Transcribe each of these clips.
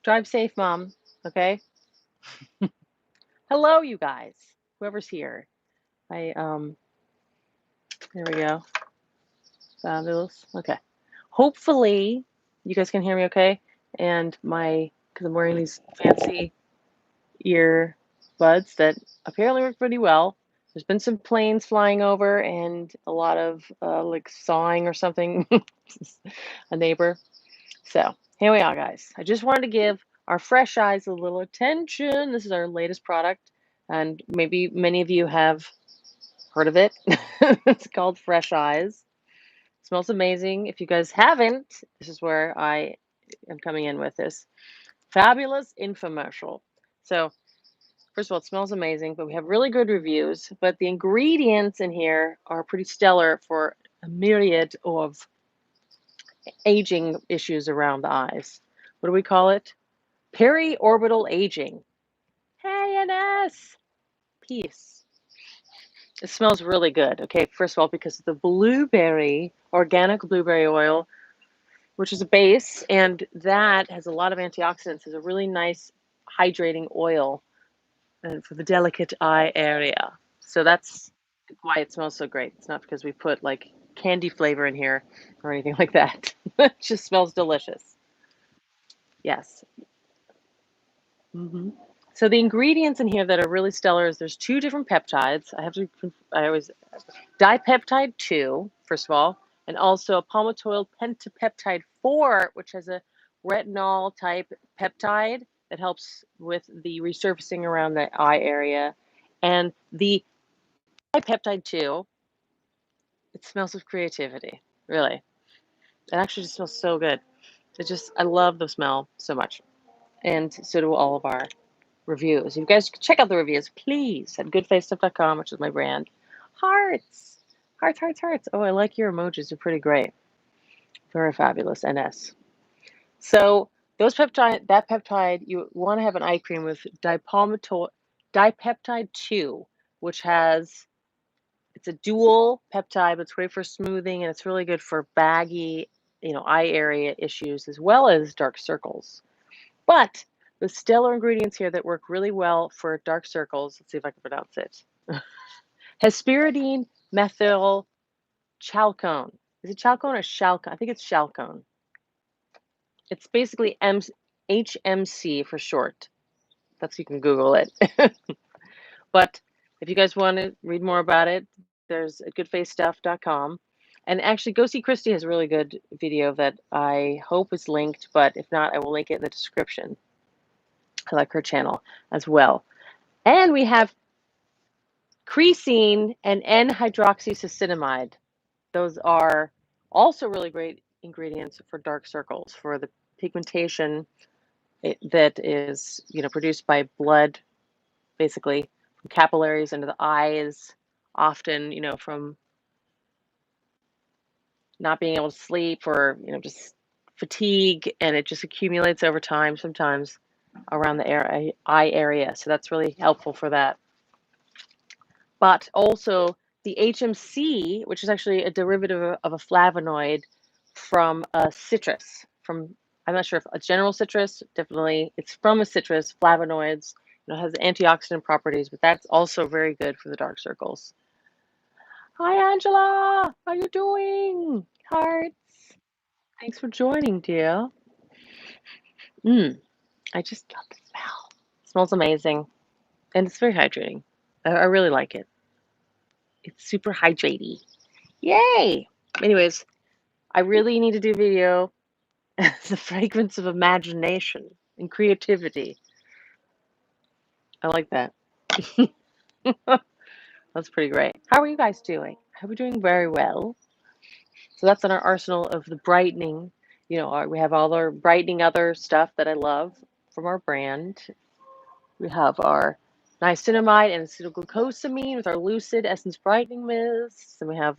Drive safe, Mom. Okay. Hello, you guys. Whoever's here. There we go. Fabulous. Okay. Hopefully, you guys can hear me okay. And because I'm wearing these fancy ear buds that apparently work pretty well. There's been some planes flying over and a lot of like sawing or something, a neighbor. So here we are, guys. I just wanted to give our fresh eyes a little attention. This is our latest product, and maybe many of you have heard of it. It's called Fresh Eyes. It smells amazing. If you guys haven't, this is where I am coming in with this fabulous infomercial. So first of all, it smells amazing, but we have really good reviews. But the ingredients in here are pretty stellar for a myriad of aging issues around the eyes. What do we call it? Periorbital aging. Hey, NS! Peace. It smells really good. Okay, first of all, because of the blueberry, organic blueberry oil, which is a base, and that has a lot of antioxidants. It's a really nice hydrating oil and for the delicate eye area. So that's why it smells so great. It's not because we put like candy flavor in here or anything like that. It just smells delicious. Yes. So the ingredients in here that are really stellar is there's two different peptides. I always, dipeptide 2, first of all, and also palmitoyl pentapeptide 4, which has a retinol type peptide that helps with the resurfacing around the eye area. And the dipeptide 2, it smells of creativity, really. It actually just smells so good. I love the smell so much. And so do all of our reviews. You guys check out the reviews, please, at goodfacestuff.com, which is my brand. Hearts. Hearts, hearts, hearts. Oh, I like your emojis. They're pretty great. Very fabulous. NS. So that peptide, you want to have an eye cream with dipeptide 2, which it's a dual peptide, but it's great for smoothing, and it's really good for baggy, eye area issues as well as dark circles. But the stellar ingredients here that work really well for dark circles, let's see if I can pronounce it. Hesperidine methyl chalcone. Is it chalcone or chalcone? I think it's chalcone. It's basically HMC for short. That's, you can Google it. But if you guys want to read more about it, there's at goodfacestuff.com. And actually, go see Christy has a really good video that I hope is linked, but if not, I will link it in the description. I like her channel as well. And we have creatine and N-hydroxycinnamide. Those are also really great ingredients for dark circles, for the pigmentation that is, produced by blood, basically from capillaries into the eyes, often, from not being able to sleep or, just fatigue, and it just accumulates over time, sometimes around the eye area. So that's really helpful for that. But also the HMC, which is actually a derivative of a flavonoid from a citrus. I'm not sure if a general citrus, definitely it's from a citrus, flavonoids, has antioxidant properties, but that's also very good for the dark circles. Hi, Angela. How you doing? Hearts. Thanks for joining, dear. I just love the smell. It smells amazing. And it's very hydrating. I really like it. It's super hydrating. Yay! Anyways, I really need to do video. The fragrance of imagination and creativity. I like that. That's pretty great. How are you guys doing? Are we doing very well? So that's in our arsenal of the brightening. We have all our brightening other stuff that I love from our brand. We have our niacinamide and acetylglucosamine with our Lucid Essence Brightening Mist. And we have,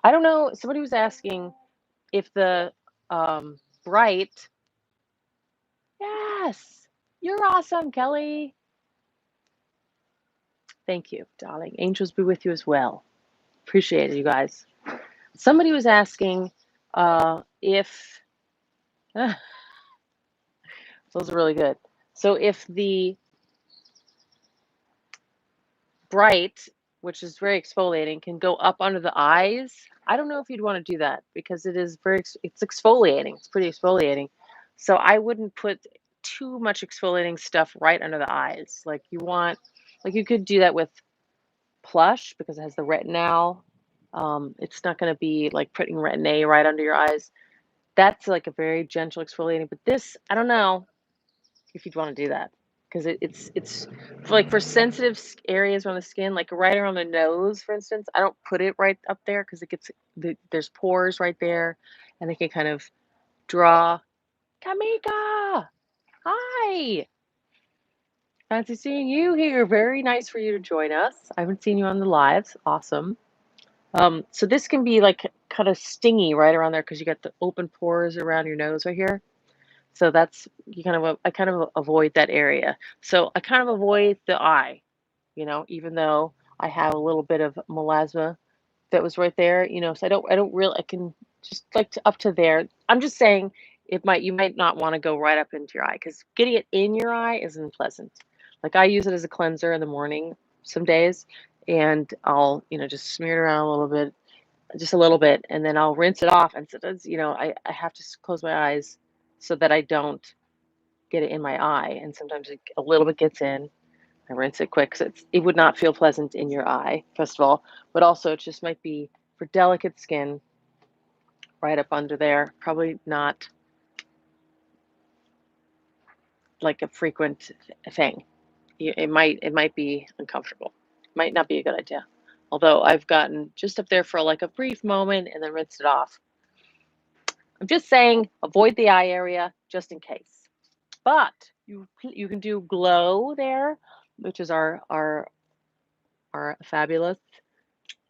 I don't know, somebody was asking if the Bright. Yes, you're awesome, Kelly. Thank you, darling. Angels be with you as well. Appreciate it, you guys. Somebody was asking if Those are really good. So if the bright, which is very exfoliating, can go up under the eyes, I don't know if you'd want to do that because it is it's exfoliating. It's pretty exfoliating. So I wouldn't put too much exfoliating stuff right under the eyes. Like you could do that with Plush because it has the retinol. It's not going to be like putting Retin A right under your eyes. That's like a very gentle exfoliating. But this, I don't know if you'd want to do that because it's for sensitive areas on the skin, like right around the nose, for instance. I don't put it right up there because there's pores right there, and they can kind of draw. Kamika, hi. Fancy seeing you here. Very nice for you to join us. I haven't seen you on the lives. Awesome. So this can be like kind of stingy right around there because you got the open pores around your nose right here. So that's I kind of avoid that area. So I kind of avoid the eye, even though I have a little bit of melasma that was right there, so I don't really, I can just like up to there. I'm just saying you might not want to go right up into your eye because getting it in your eye isn't pleasant. Like I use it as a cleanser in the morning some days, and I'll, just smear it around a little bit, just a little bit, and then I'll rinse it off. And sometimes, I have to close my eyes so that I don't get it in my eye. And sometimes a little bit gets in. I rinse it quick because it would not feel pleasant in your eye, first of all, but also it just might be for delicate skin right up under there. Probably not like a frequent thing. It might be uncomfortable. Might not be a good idea. Although I've gotten just up there for like a brief moment and then rinsed it off. I'm just saying, avoid the eye area just in case. But you can do Glow there, which is our fabulous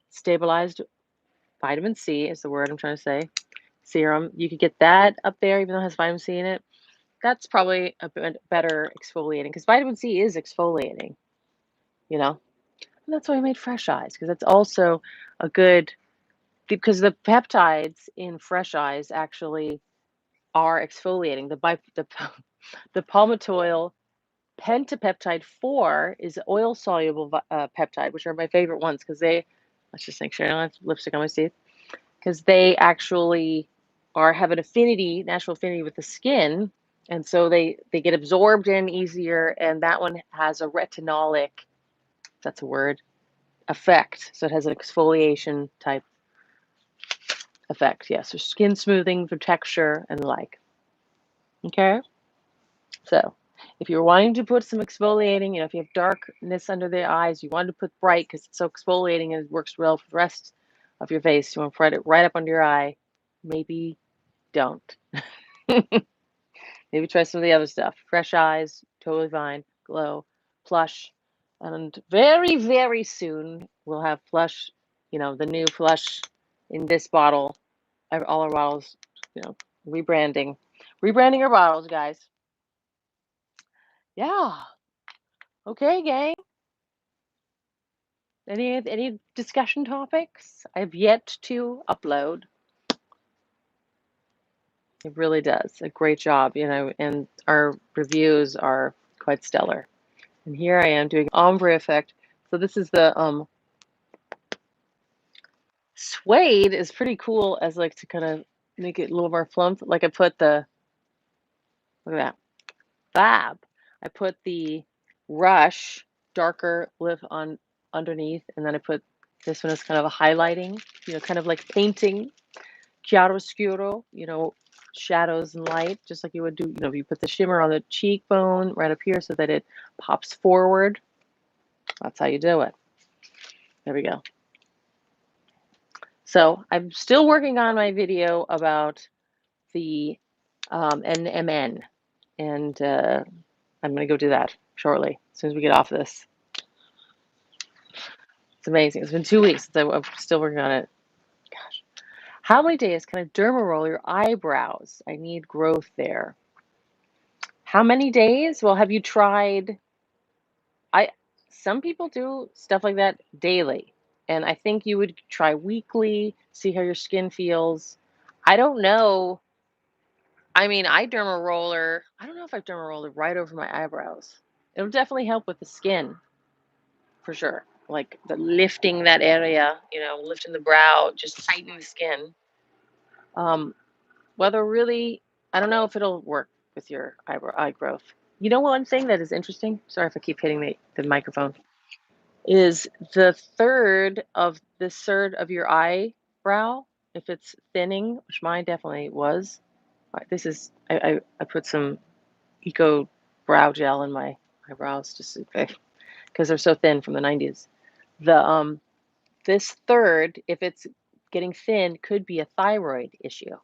stabilized vitamin C is the word I'm trying to say. Serum. You could get that up there, even though it has vitamin C in it. That's probably a bit better exfoliating because vitamin C is exfoliating, And that's why I made Fresh Eyes because that's also a good, because the peptides in Fresh Eyes actually are exfoliating. The palmitoyl pentapeptide 4 is oil soluble peptide, which are my favorite ones because let's just make sure I don't have lipstick on my teeth, because they actually have an affinity, natural affinity with the skin. And so they get absorbed in easier. And that one has a retinolic, that's a word, effect. So it has an exfoliation type effect. Yes, so skin smoothing for texture and the like. Okay. So if you're wanting to put some exfoliating, if you have darkness under the eyes, you want to put bright because it's so exfoliating and it works well for the rest of your face. You want to put it right up under your eye. Maybe don't. Maybe try some of the other stuff. Fresh Eyes, totally fine. Glow, Plush. And very, very soon we'll have Plush, the new Plush in this bottle. All our bottles, rebranding. Rebranding our bottles, guys. Yeah. Okay, gang. Any discussion topics? I've yet to upload. It really does a great job, and our reviews are quite stellar. And here I am doing ombre effect. So this is the suede is pretty cool as like to kind of make it a little more plump. Like I put look at that, fab. I put the Rush darker lip on underneath, and then I put this one as kind of a highlighting, kind of like painting, chiaroscuro, shadows and light, just like you would do, if you put the shimmer on the cheekbone right up here so that it pops forward. That's how you do it. There we go. So I'm still working on my video about the NMN, and I'm going to go do that shortly, as soon as we get off this. It's amazing. It's been 2 weeks since I'm still working on it. Gosh. How many days can I derma roll your eyebrows? I need growth there. How many days? Well, have you tried? Some people do stuff like that daily, and I think you would try weekly, see how your skin feels. I don't know I mean, I derma roller. I don't know if I derma roller right over my eyebrows. It'll definitely help with the skin for sure. Like the lifting that area, you know, lifting the brow, just tightening the skin. Um, whether really, I don't know if it'll work with your eye growth. You know, one thing that is interesting. Sorry if I keep hitting the microphone. Is the third of your eyebrow, if it's thinning, which mine definitely was. This is I put some eco brow gel in my eyebrows just because they're so thin from the 90s. The this third, if it's getting thin, could be a thyroid issue.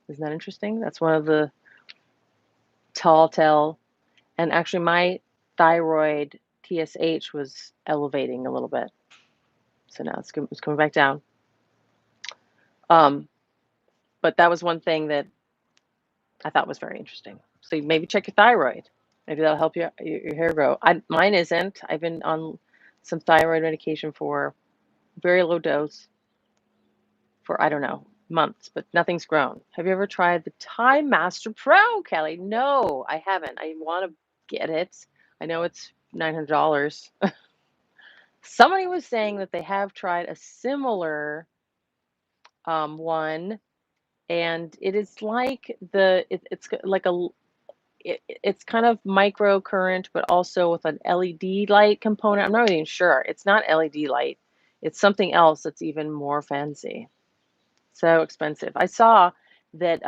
Isn't that interesting? That's one of the tall tell. And actually, my thyroid TSH was elevating a little bit, so now it's coming back down. Um, but that was one thing that I thought was very interesting. So you maybe check your thyroid. Maybe that'll help your hair grow. Mine isn't. I've been on some thyroid medication for very low dose for, I don't know, months, but nothing's grown. Have you ever tried the Time Master Pro, Kelly? No, I haven't. I want to get it. I know it's $900. Somebody was saying that they have tried a similar one, and it is like it's like it's kind of microcurrent, but also with an LED light component. I'm not even sure. It's not LED light. It's something else that's even more fancy. So expensive. I saw that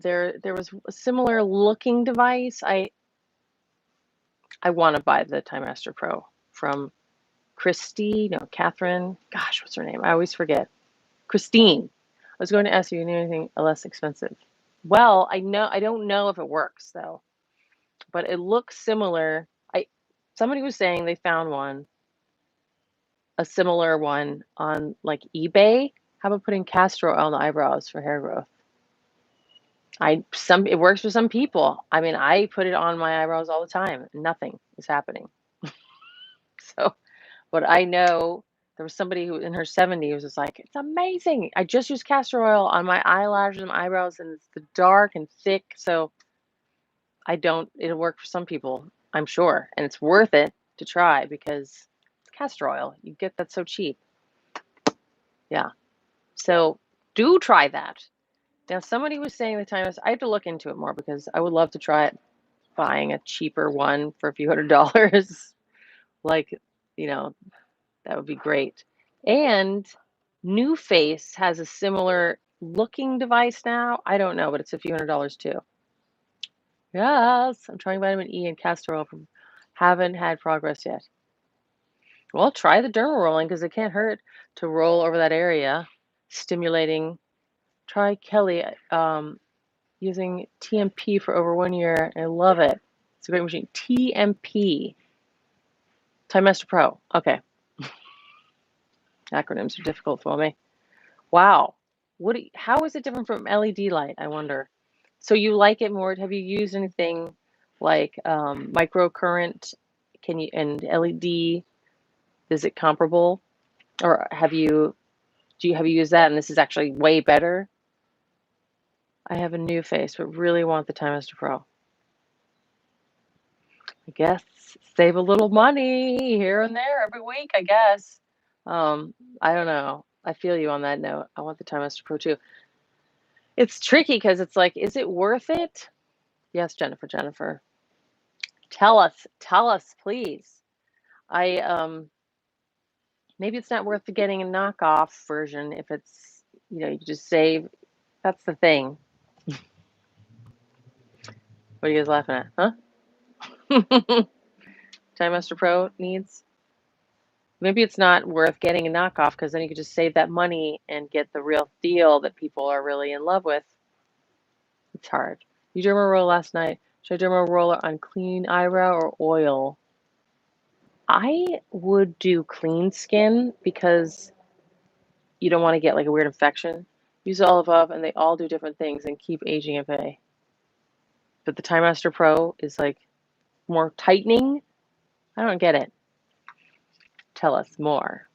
there was a similar looking device. I want to buy the Time Master Pro from Catherine. Gosh, what's her name? I always forget. Christine. I was going to ask you, you need anything less expensive? Well, I don't know if it works though, but it looks similar. Somebody was saying they found a similar one on like eBay. How about putting castor oil on the eyebrows for hair growth? It works for some people. I mean, I put it on my eyebrows all the time. Nothing is happening. So, but I know there was somebody who in her 70s was just like, it's amazing. I just use castor oil on my eyelashes and my eyebrows, and it's the dark and thick. So it'll work for some people, I'm sure. And it's worth it to try because castor oil, you get that so cheap. Yeah. So do try that. Now, somebody was saying I have to look into it more because I would love to try it buying a cheaper one for a few $100s. Like, you know, that would be great. And New Face has a similar looking device now. I don't know, but it's a few $100s too. Yes, I'm trying vitamin E and castor oil haven't had progress yet. Well, try the derma rolling because it can't hurt to roll over that area, stimulating. Try Kelly using TMP for over 1 year. I love it. It's a great machine. TMP. Time Master Pro. Okay. Acronyms are difficult for me. Wow. How is it different from LED light, I wonder? So you like it more? Have you used anything like microcurrent? And LED? Is it comparable? Or have you used that and this is actually way better? I have a New Face, but really want the Time Master Pro. I guess save a little money here and there every week, I guess. I don't know. I feel you on that note. I want the Time Master Pro too. It's tricky because it's like, is it worth it? Yes, Jennifer. Tell us, please. Maybe it's not worth getting a knockoff version if it's, you just save. That's the thing. What are you guys laughing at? Huh? Time Master Pro needs. Maybe it's not worth getting a knockoff because then you could just save that money and get the real deal that people are really in love with. It's hard. You derma roll last night. Should I derma roller on clean eyebrow or oil? I would do clean skin because you don't want to get like a weird infection. Use Olive Up, and they all do different things and keep aging at bay. But the Time Master Pro is like more tightening. I don't get it. Tell us more.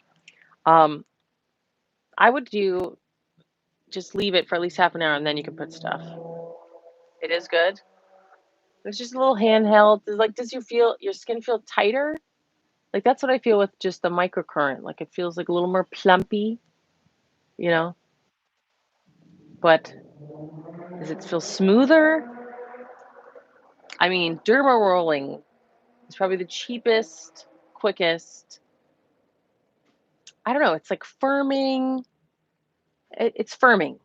I would do just leave it for at least half an hour and then you can put stuff. It is good. It's just a little handheld. It's like, does your skin feel tighter? Like that's what I feel with just the microcurrent. Like it feels like a little more plumpy, you know? But does it feel smoother? I mean, derma rolling is probably the cheapest, quickest. I don't know. It's like firming. It's firming.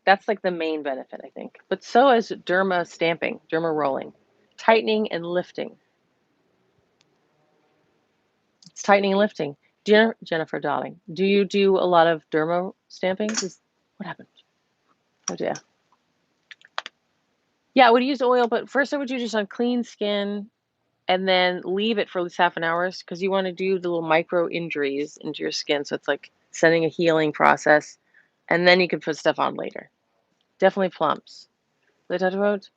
That's like the main benefit, I think. But so is derma stamping, derma rolling, tightening and lifting. It's tightening and lifting. Jennifer, darling, do you do a lot of derma stamping? What happened? Oh dear. Yeah, I would use oil, but first I would do just on clean skin and then leave it for at least half an hour because you want to do the little micro injuries into your skin. So it's like sending a healing process. And then you can put stuff on later. Definitely plumps. The Hydrolyzed?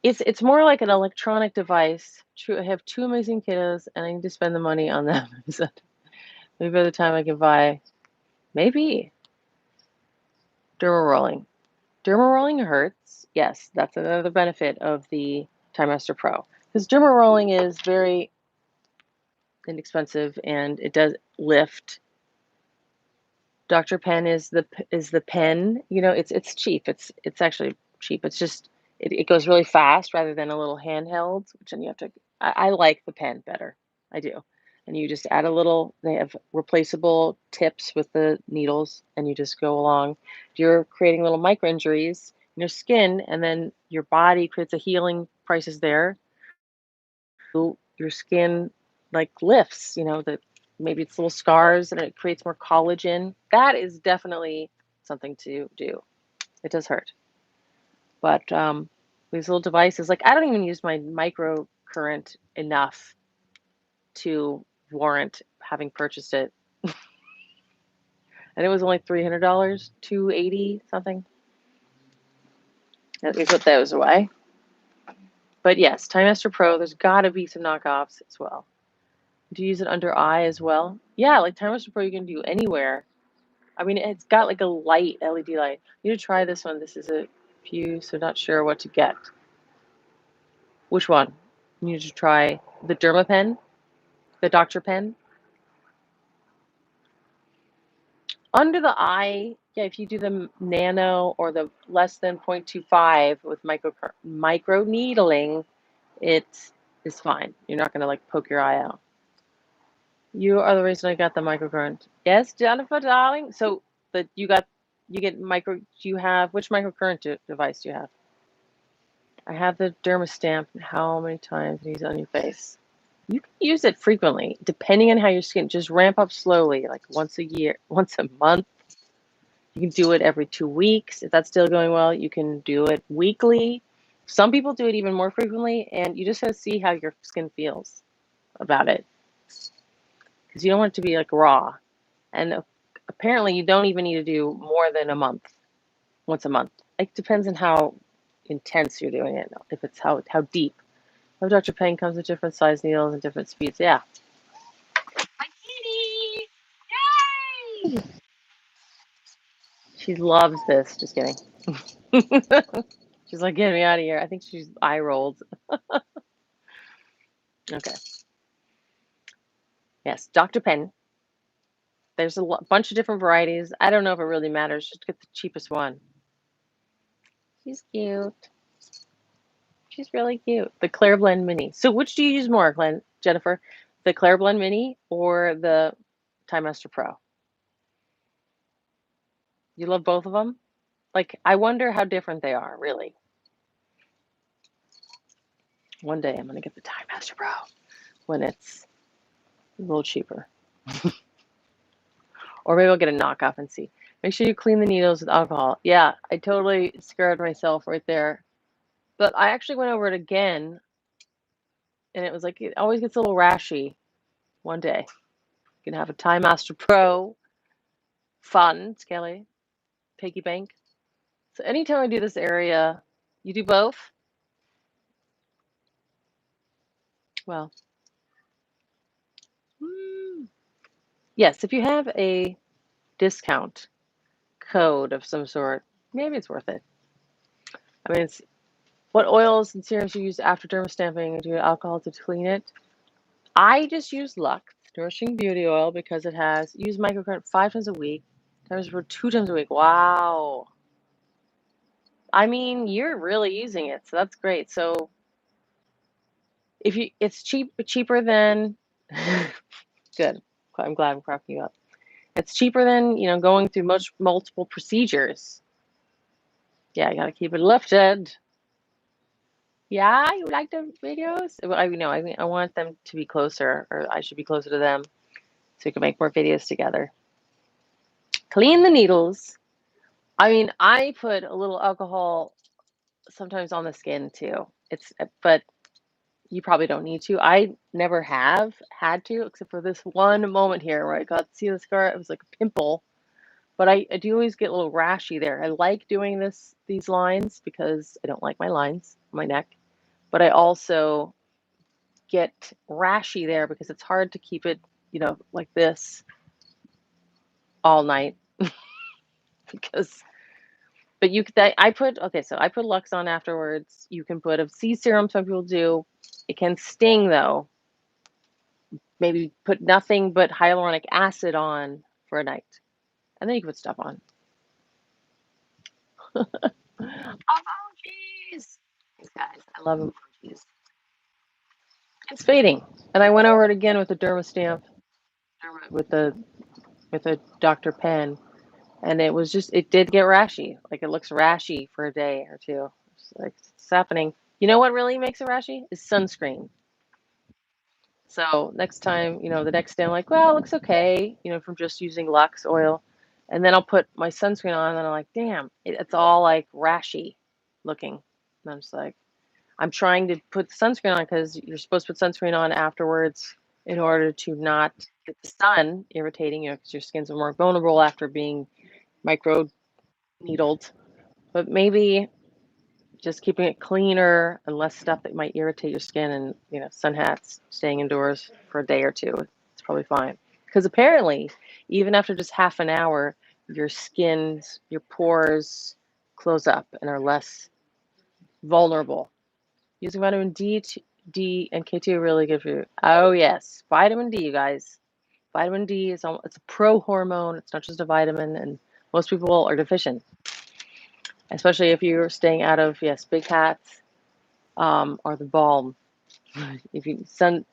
It's more like an electronic device. True, I have 2 amazing kiddos, and I need to spend the money on them. So maybe by the time I can buy, maybe derma rolling. Derma rolling hurts. Yes, that's another benefit of the Time Master Pro because derma rolling is very inexpensive and it does lift. Dr. Pen is the pen. You know, it's cheap. It's actually cheap. It's just it goes really fast rather than a little handheld, which then you have to. I like the pen better. I do. And you just add a little. They have replaceable tips with the needles, and you just go along. You're creating little micro injuries in your skin, and then your body creates a healing process there. Your skin like lifts. You know that maybe it's little scars and it creates more collagen. That is definitely something to do. It does hurt. But these little devices, like I don't even use my microcurrent enough to warrant having purchased it. And it was only $300, $280 something. We put those away. But yes, Time Master Pro, there's got to be some knockoffs as well. Do you use it under eye as well? Yeah, like Time Master Pro you can do anywhere. I mean, it's got like a light, LED light. You need to try this one. This is a few, so not sure what to get. Which one? You need to try the Derma pen, the Dr. Pen. Under the eye, yeah, if you do the nano or the less than 0.25 with micro needling, it is fine. You're not going to like poke your eye out. You are the reason I got the microcurrent. Yes, Jennifer, darling. So you get micro. Do you have which microcurrent device do you have? I have the Derma stamp. How many times do you use it on your face? You can use it frequently, depending on how your skin. Just ramp up slowly, like once a year, once a month. You can do it every 2 weeks. If that's still going well, you can do it weekly. Some people do it even more frequently, and you just have to see how your skin feels about it. Because you don't want it to be like raw. And apparently, you don't even need to do more than a month, once a month. It depends on how intense you're doing it, if it's how deep. Oh, Dr. Payne comes with different size needles and different speeds. Yeah. My kitty! Yay! She loves this. Just kidding. She's like, get me out of here. I think she's eye rolled. Okay. Yes, Dr. Pen. There's a bunch of different varieties. I don't know if it really matters. Just get the cheapest one. She's cute. She's really cute. The Claire Blend Mini. So which do you use more, Jennifer? The Claire Blend Mini or the Time Master Pro? You love both of them? Like, I wonder how different they are, really. One day I'm going to get the Time Master Pro when it's a little cheaper. Or maybe I'll get a knockoff and see. Make sure you clean the needles with alcohol. Yeah, I totally scared myself right there. But I actually went over it again, and it was like, it always gets a little rashy one day. You can have a Time Master Pro, fun, Skelly, piggy bank. So anytime I do this area, you do both? Well, yes, if you have a discount code of some sort, maybe it's worth it. I mean, it's what oils and serums you use after derma stamping and do alcohol to clean it. I just use LUX Nourishing Beauty Oil because it has use microcurrent 5 times a week, times for 2 times a week. Wow. I mean, you're really using it, so that's great. So if you, it's cheaper than good. I'm glad I'm cracking you up. It's cheaper than, you know, going through multiple procedures. Yeah, you gotta keep it lifted. Yeah, you like the videos? Well, I know. I mean, I want them to be closer, or I should be closer to them, so we can make more videos together. Clean the needles. I mean, I put a little alcohol sometimes on the skin too. But you probably don't need to. I never have had to, except for this one moment here where I got to see the scar. It was like a pimple, but I do always get a little rashy there. I like doing these lines because I don't like my lines on my neck, but I also get rashy there because it's hard to keep it, you know, like this all night because. But I put okay, so I put Lux on afterwards. You can put a C serum. Some people do. It can sting though. Maybe put nothing but hyaluronic acid on for a night, and then you can put stuff on. Emojis, guys, I love emojis. It's fading, and I went over it again with the Derma stamp, with the Dr. Pen, and it did get rashy. Like it looks rashy for a day or two. It's like it's happening. You know what really makes it rashy is sunscreen. So next time, you know, the next day I'm like, well, it looks okay, you know, from just using Lux oil. And then I'll put my sunscreen on and I'm like, damn, it's all like rashy looking. And I'm just like, I'm trying to put the sunscreen on because you're supposed to put sunscreen on afterwards in order to not get the sun irritating you, because your skin's more vulnerable after being micro needled. But maybe just keeping it cleaner and less stuff that might irritate your skin, and, you know, sun hats, staying indoors for a day or two, it's probably fine. Because apparently, even after just half an hour, your pores close up and are less vulnerable. Using vitamin D and K2 are really good for you. Oh yes, vitamin D, you guys. Vitamin D it's a pro hormone. It's not just a vitamin, and most people are deficient, especially if you're staying out of, yes, big hats, or the balm. If you sun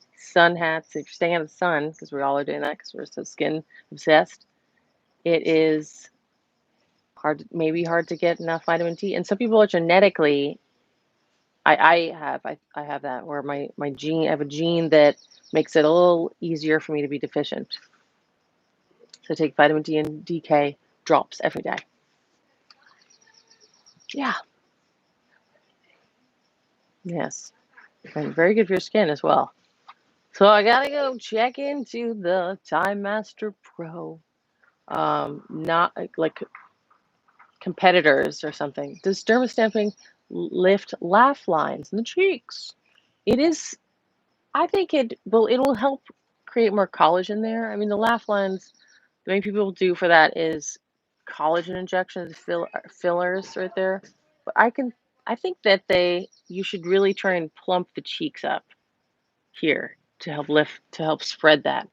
hats, if you're staying out of the sun, because we all are doing that because we're so skin obsessed, it is maybe hard to get enough vitamin D. And some people are genetically, I have that where my gene, I have a gene that makes it a little easier for me to be deficient. So I take vitamin D and DK drops every day. Yeah. Yes. And very good for your skin as well. So I gotta go check into the Time Master Pro. Not like competitors or something. Does derma stamping lift laugh lines in the cheeks? It is. I think it will help create more collagen there. I mean, the laugh lines, the main people do for that is collagen injections, fillers right there. But I think that you should really try and plump the cheeks up here to help spread that.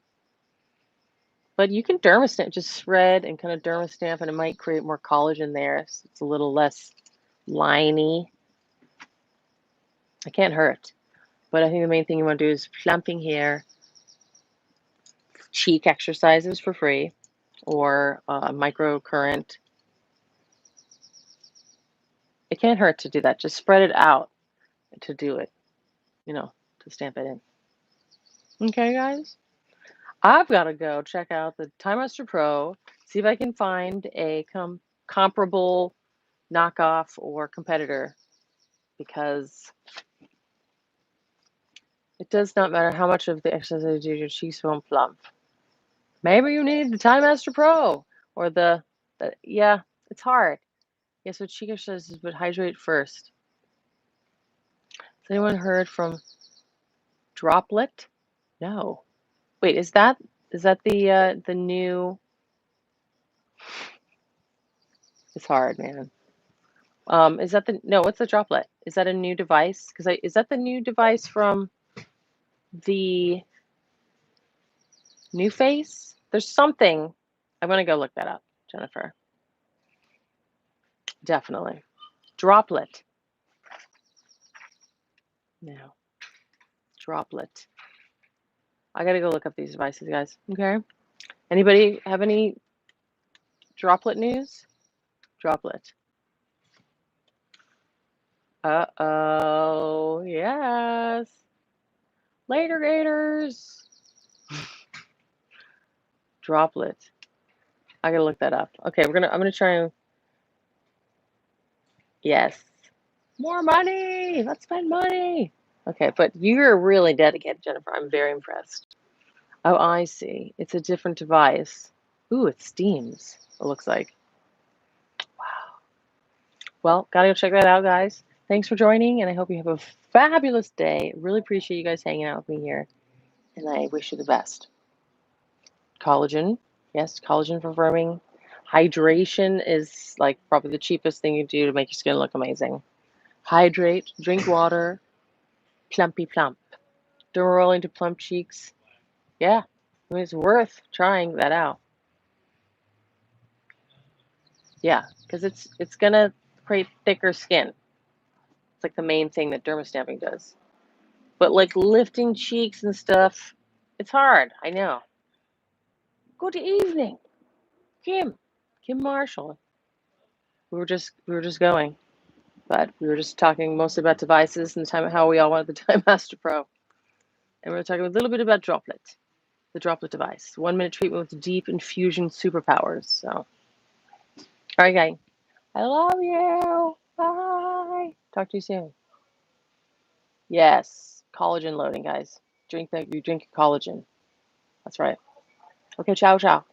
But you can derma stamp, just spread and kind of derma stamp, and it might create more collagen there. So it's a little less liney. It can't hurt. But I think the main thing you want to do is plumping here, cheek exercises for free, or microcurrent. It can't hurt to do that. Just spread it out to do it, you know, to stamp it in. Okay, guys? I've got to go check out the Time Master Pro, see if I can find a comparable knockoff or competitor, because it does not matter how much of the exercise you do, your cheeks won't plump. Maybe you need the Time Master Pro or yeah, it's hard. Yes, what cheek exercises would hydrate first. Has anyone heard from Droplet? No. Wait, is that the new It's hard, man. Is that no, what's the droplet? Is that a new device? Because is that the new device from the new face? There's something. I'm gonna go look that up, Jennifer. Definitely. Droplet. No. Droplet. I gotta go look up these devices, guys. Okay. Anybody have any droplet news? Droplet. Uh-oh. Yes. Later, Gators. Droplet. I gotta look that up. Okay, I'm gonna try and yes. More money. Let's spend money. Okay, but you're really dedicated, Jennifer. I'm very impressed. Oh, I see. It's a different device. Ooh, it steams, it looks like. Wow. Well, gotta go check that out, guys. Thanks for joining, and I hope you have a fabulous day. Really appreciate you guys hanging out with me here, and I wish you the best. Collagen. Yes, collagen for firming. Hydration is like probably the cheapest thing you do to make your skin look amazing. Hydrate, drink water, plumpy plump. Derma rolling to plump cheeks. Yeah, I mean, it's worth trying that out. Yeah, because it's gonna create thicker skin. It's like the main thing that derma stamping does. But like lifting cheeks and stuff, it's hard. I know. Good evening, Kim. Kim Marshall. We were just going, but we were just talking mostly about devices and time how we all wanted the Time Master Pro, and we were talking a little bit about Droplet, the Droplet device, 1-minute treatment with deep infusion superpowers. So, all right, guys. I love you. Bye. Talk to you soon. Yes, collagen loading, guys. You drink your collagen. That's right. Okay, ciao, ciao.